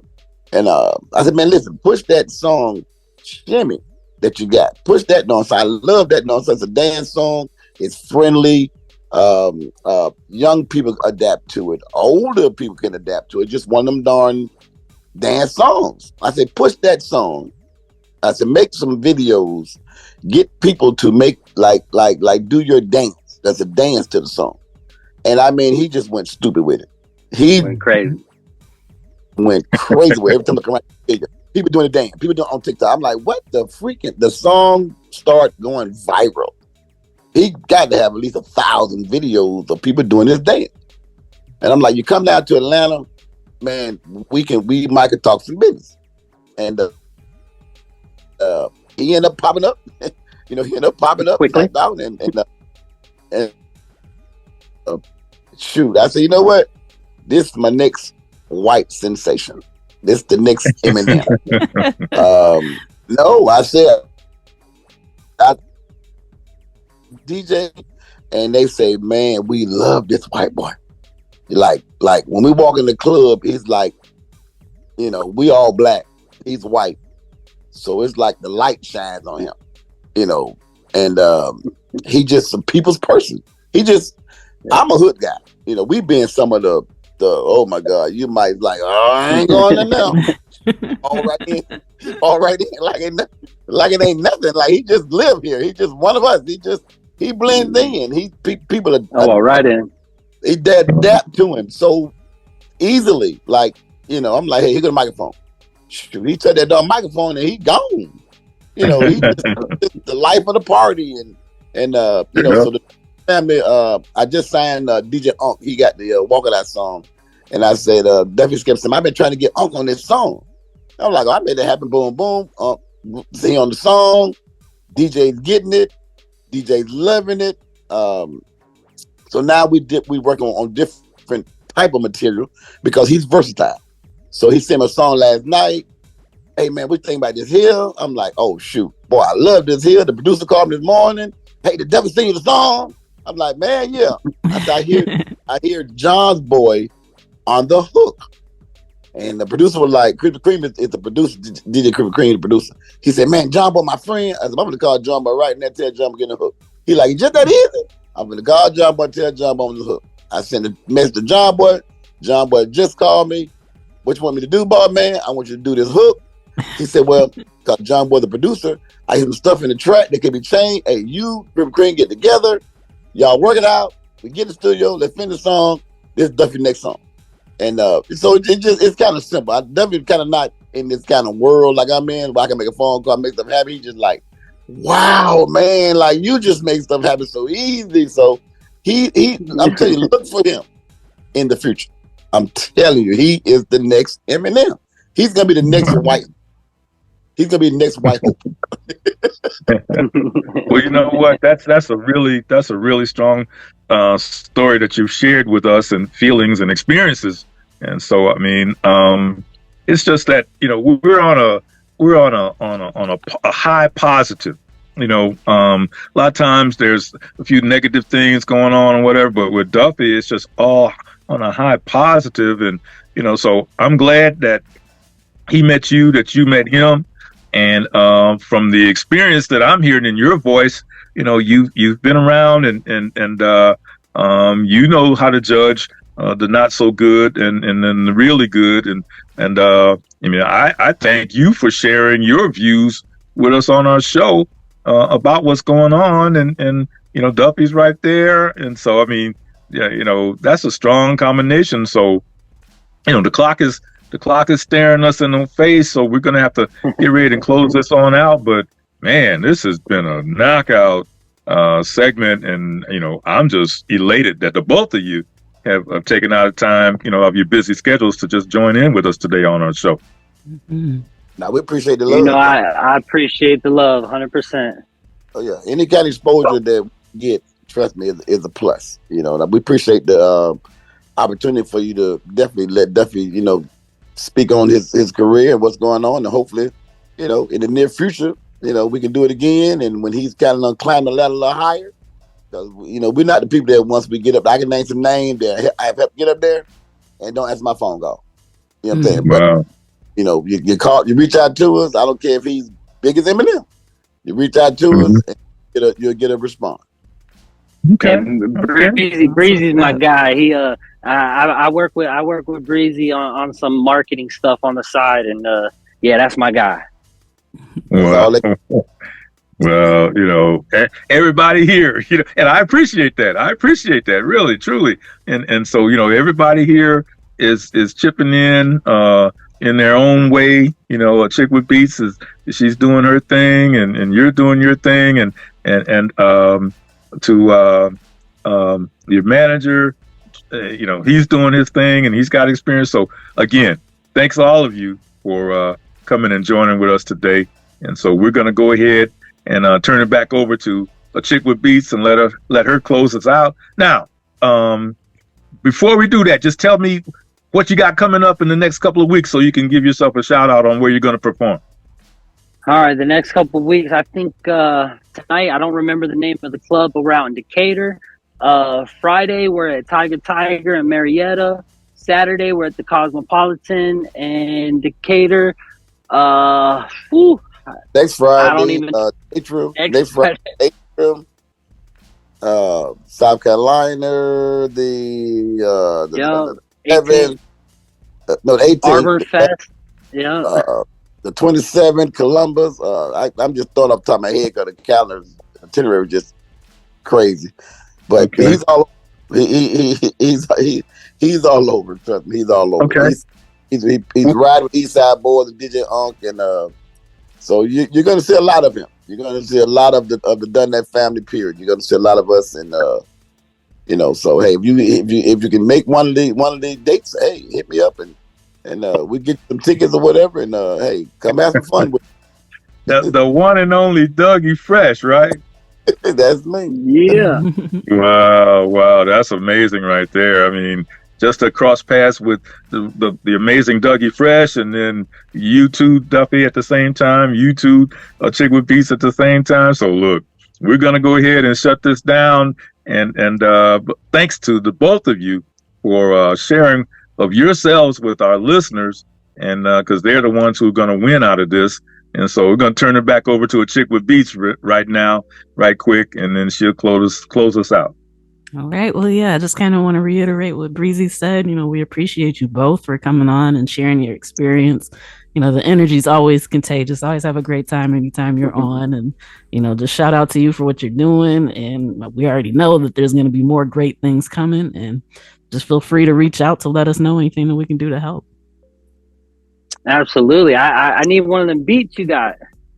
[SPEAKER 6] said, man, listen, push that song Shimmy that you got. Push that nonsense. I love that nonsense. It's a dance song. It's friendly. Young people adapt to it. Older people can adapt to it. Just one of them darn dance songs. I said, push that song. I said, make some videos. Get people to make like do your dance. That's a dance to the song. And I mean, he just went stupid with it. He
[SPEAKER 5] went crazy.
[SPEAKER 6] Went crazy with it. Every time I come around, people doing the dance. People doing it on TikTok. I'm like, what the freaking? The song start going viral. He got to have at least 1,000 videos of people doing this dance. And I'm like, you come down to Atlanta, man, we might could talk some business. And he ended up popping up. You know, he ended up popping up
[SPEAKER 5] quickly.
[SPEAKER 6] Down and shoot, I said, you know what? This is my next white sensation. This is the next Eminem. No, I said, DJ, and they say, man, we love this white boy. Like when we walk in the club, he's like, you know, we all black, he's white, so it's like the light shines on him, you know. And he just a people's person. I'm a hood guy, you know. We been some of the oh my God, you might like, oh, I ain't going in there. all right in, like it ain't nothing. Like he just live here. He just one of us. He blends in. People are
[SPEAKER 5] right in.
[SPEAKER 6] They adapt to him so easily. Like, you know, I'm like, hey, here go the microphone. Shoot, he took that darn microphone and he gone. You know, he just the life of the party and you know, so the family. I just signed DJ Unk. He got the Walk of That song, and I said, Duff.E. Gipson, I've been trying to get Unk on this song. I'm like, oh, I made it happen. Boom, boom. See on the song. DJ's getting it. DJ's loving it. So now we working on different type of material because he's versatile. So he sent me a song last night. Hey man, what you think about this here? I'm like, oh shoot, boy, I love this here. The producer called me this morning. Hey, the Duff singing the song. I'm like, man, yeah. I hear John's boy on the hook. And the producer was like, Krispy Kreme is the producer, DJ Krispy Kreme, the producer. He said, man, John Boy, my friend. I said, I'm going to call John Boy right now, tell John Boy get the hook. He like, just that easy? I'm going to call John Boy, tell John Boy on the hook. I sent a message to John Boy. John Boy just called me. What you want me to do, boy, man? I want you to do this hook. He said, well, because John Boy, the producer, I hear some stuff in the track that can be changed. Hey, you, Krispy Kreme, get together. Y'all work it out. We get in the studio. Let's finish the song. This is Duffy's next song. And so it's kind of simple. Duffy kind of not in this kind of world like I'm in, where I can make a phone call, make stuff happen. He's just like, wow, man, like you just make stuff happen so easy. So he I'm telling you, look for him in the future. I'm telling you, he is the next Eminem. He's gonna be the next white. He's gonna be the next white hope.
[SPEAKER 4] Well, you know what? That's a really strong story that you've shared with us, and feelings and experiences. And so, I mean, it's just that, you know, we're on a high positive. You know, a lot of times there's a few negative things going on or whatever, but with Duff.E, it's just all on a high positive. And, you know, so I'm glad that he met you, that you met him. And from the experience that I'm hearing in your voice, you know, you've been around, and you know how to judge the not so good and then the really good. And I mean, I thank you for sharing your views with us on our show about what's going on. And you know, Duffy's right there. And so, I mean, yeah, you know, that's a strong combination. So, you know, the clock is staring us in the face, so we're gonna have to get ready and close this on out. But man, this has been a knockout segment, and you know, I'm just elated that the both of you have taken out time, you know, of your busy schedules to just join in with us today on our show.
[SPEAKER 1] Mm-hmm.
[SPEAKER 6] Now we appreciate the love.
[SPEAKER 5] You know, I appreciate the love, 100%.
[SPEAKER 6] Oh yeah, any kind of exposure that we get, trust me, is a plus. You know, we appreciate the opportunity for you to definitely let Duffy, you know, speak on his career and what's going on, and hopefully, you know, in the near future, you know, we can do it again. And when he's kind of climbing the ladder a little higher, because you know, we're not the people that once we get up, I can name some names that I have helped get up there, and don't answer my phone call. You know what I'm saying?
[SPEAKER 4] Wow.
[SPEAKER 6] But you know, you call, you reach out to us. I don't care if he's big as Eminem. You reach out to us, and you'll get a response.
[SPEAKER 4] Okay.
[SPEAKER 5] And Breezy's my guy. He I work with Breezy on some marketing stuff on the side, and yeah, that's my guy.
[SPEAKER 4] Well, you know, everybody here, you know, and I appreciate that. I appreciate that, really, truly. And so, you know, everybody here is chipping in their own way. You know, Achickwitbeatz she's doing her thing, and you're doing your thing, and to your manager, you know, he's doing his thing and he's got experience. So again, thanks all of you for coming and joining with us today. And so we're going to go ahead and turn it back over to Achickwitbeatz and let her close us out. Now, before we do that, just tell me what you got coming up in the next couple of weeks so you can give yourself a shout out on where you're going to perform.
[SPEAKER 5] All right, the next couple of weeks, I think tonight, I don't remember the name of the club, but we're out in Decatur. Friday, we're at Tiger in Marietta. Saturday, we're at the Cosmopolitan in Decatur.
[SPEAKER 6] Next Friday,
[SPEAKER 5] I don't even.
[SPEAKER 6] Next Friday, Atrium. South Carolina, the 18th. No, the 18th.
[SPEAKER 5] Arbor Fest. Yeah.
[SPEAKER 6] The 27th, Columbus. I'm just throwing off the top of my head because the calendar itinerary was just crazy. But okay. He's all he's all over. Trust me, he's all over.
[SPEAKER 4] Okay.
[SPEAKER 6] He's riding with Eastside Boys and DJ Unk, and so you're going to see a lot of him. You're going to see a lot of the Done That family. Period. You're going to see a lot of us, and you know. So hey, if you can make one of these dates, hey, hit me up and we get some tickets or whatever, and hey, come have some fun with
[SPEAKER 4] the one and only Dougie Fresh, right?
[SPEAKER 6] That's me.
[SPEAKER 5] Yeah.
[SPEAKER 4] Wow, that's amazing right there. I mean, just to cross paths with the amazing Dougie Fresh, and then you two, Duff.E, at the same time, you two, Achickwitbeatz at the same time. So look, we're gonna go ahead and shut this down, and thanks to the both of you for sharing of yourselves with our listeners, and because they're the ones who are going to win out of this. And so we're going to turn it back over to Achickwitbeatz right now, right quick, and then she'll close us out.
[SPEAKER 1] All right. Well, yeah, I just kind of want to reiterate what Breezy said. You know, we appreciate you both for coming on and sharing your experience. You know, the energy is always contagious. Always have a great time anytime you're on. And, you know, just shout out to you for what you're doing. And we already know that there's going to be more great things coming. And just feel free to reach out to let us know anything that we can do to help.
[SPEAKER 5] Absolutely. I need one of them beats you got.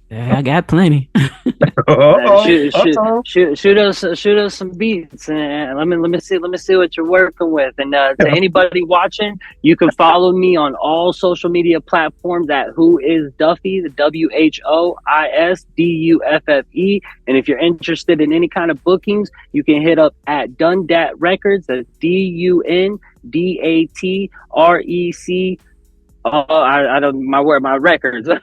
[SPEAKER 1] Yeah, I got plenty.
[SPEAKER 5] Shoot us some beats, and let me see what you're working with. And to anybody watching, you can follow me on all social media platforms at Who Is Duff.E, the WHOISDUFFE. And if you're interested in any kind of bookings, you can hit up at Dundat Records. That's DUNDATREC. Oh, I don't my records. I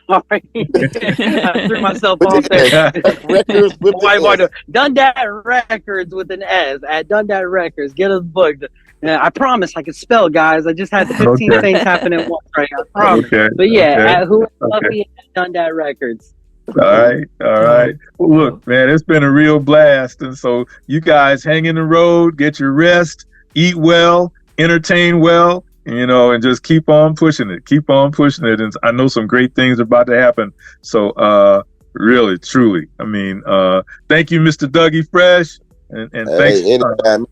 [SPEAKER 5] threw myself off there.
[SPEAKER 6] Records with the S.
[SPEAKER 5] Dundat Records with an S at Dundat Records. Get us booked. I promise I can spell, guys. I just had 15 things happen at once, right? I promise. But yeah, at Who Is Duff.E at Dundat Records.
[SPEAKER 4] All right. Well, look, man, it's been a real blast. And so you guys hang in the road, get your rest, eat well, entertain well, and just keep on pushing it. And I know some great things are about to happen. So, really, truly, thank you, Mr. Dougie Fresh. And thanks.
[SPEAKER 6] Anytime.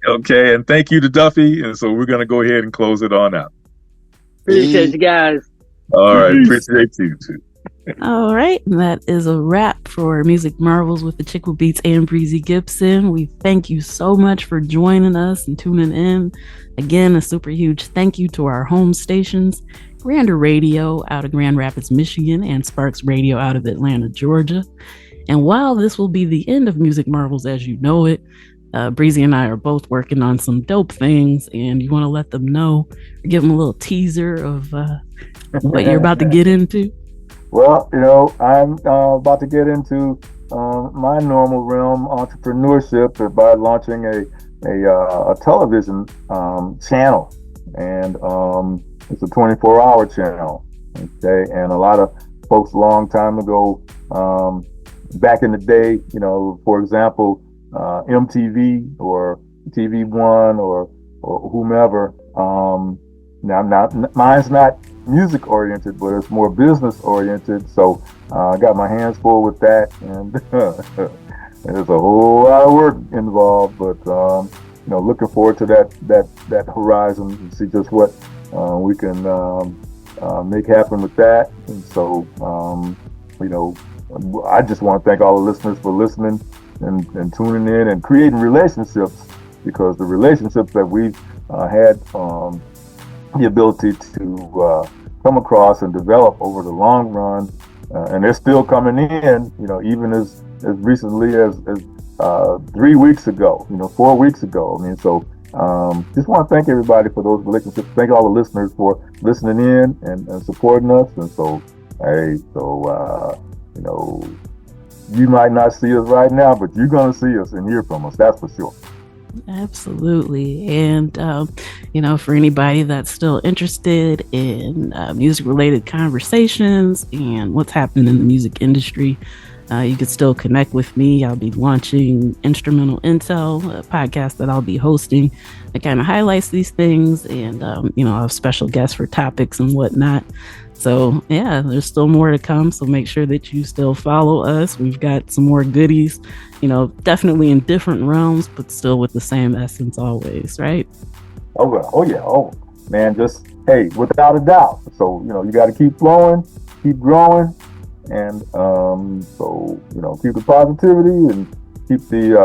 [SPEAKER 4] Okay. And thank you to Duff.E. And so we're going to go ahead and close it on out.
[SPEAKER 5] Appreciate you guys.
[SPEAKER 4] All right. Appreciate you too.
[SPEAKER 1] All right, and that is a wrap for Music Marvels with Achickwitbeatz and Breezy Gipson. We thank you so much for joining us and tuning in. Again, a super huge thank you to our home stations, Grander Radio out of Grand Rapids, Michigan, and Sparks Radio out of Atlanta, Georgia. And while this will be the end of Music Marvels as you know it, Breezy and I are both working on some dope things, and you want to let them know, or give them a little teaser of what you're about to get into?
[SPEAKER 2] Well, I'm about to get into my normal realm, entrepreneurship, by launching a television channel, and it's a 24-hour channel. Okay, and a lot of folks a long time ago, back in the day, for example, MTV or TV One or whomever. Now, mine's not music oriented, but it's more business oriented. So I got my hands full with that, and there's a whole lot of work involved. But looking forward to that horizon and see just what we can make happen with that. And so I just want to thank all the listeners for listening and tuning in and creating relationships, because the relationships that we've had the ability to come across and develop over the long run, and they're still coming in, even as recently as 3 weeks ago, 4 weeks ago. So just want to thank everybody for those relationships. Thank all the listeners for listening in and supporting us. And so, you might not see us right now, but you're going to see us and hear from us. That's for sure.
[SPEAKER 1] Absolutely. And, for anybody that's still interested in music related conversations and what's happening in the music industry, you can still connect with me. I'll be launching Instrumental Intel, a podcast that I'll be hosting that kind of highlights these things. And, I'll have special guests for topics and whatnot. So yeah, there's still more to come. So make sure that you still follow us. We've got some more goodies, definitely in different realms, but still with the same essence always, right?
[SPEAKER 2] Oh yeah. Oh man, just, hey, without a doubt. So, you got to keep flowing, keep growing. And keep the positivity and keep the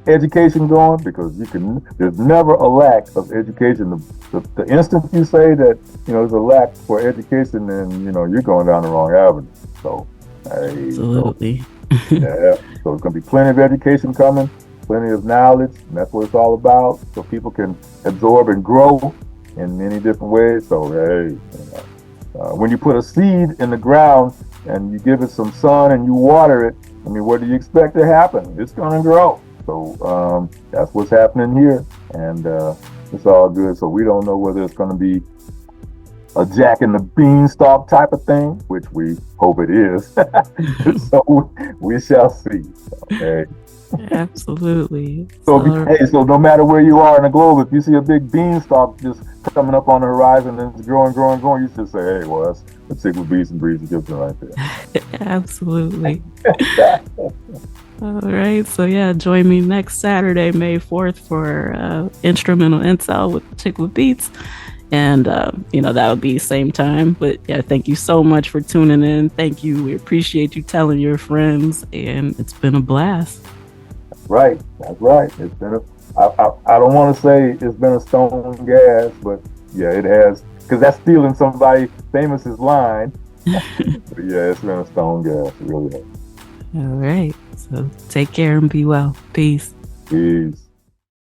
[SPEAKER 2] education going, because there's never a lack of education. The instant you say that, there's a lack for education, then, you're going down the wrong avenue. So,
[SPEAKER 1] absolutely.
[SPEAKER 2] Yeah. So there's going to be plenty of education coming, plenty of knowledge, and that's what it's all about. So people can absorb and grow in many different ways. So, when you put a seed in the ground and you give it some sun and you water it, what do you expect to happen? It's going to grow. So that's what's happening here, and it's all good. So we don't know whether it's going to be a Jack and the Beanstalk type of thing, which we hope it is. So we shall see. Okay.
[SPEAKER 1] Absolutely.
[SPEAKER 2] So no matter where you are in the globe, if you see a big beanstalk just coming up on the horizon and it's growing, you should say, hey, well, that's Achickwitbeatz and Breezy Gipson right there.
[SPEAKER 1] Absolutely. All right. So yeah, join me next Saturday, May 4th for Instrumental Intel with Achickwitbeatz. And, that'll be same time. But yeah, thank you so much for tuning in. Thank you. We appreciate you telling your friends. And it's been a blast.
[SPEAKER 2] Right. That's right. It's been I don't want to say it's been a stone gas, but yeah, it has. Because that's stealing somebody famous's line. But yeah, it's been a stone gas. It really has.
[SPEAKER 1] All right. So take care and be well. Peace.
[SPEAKER 2] Peace.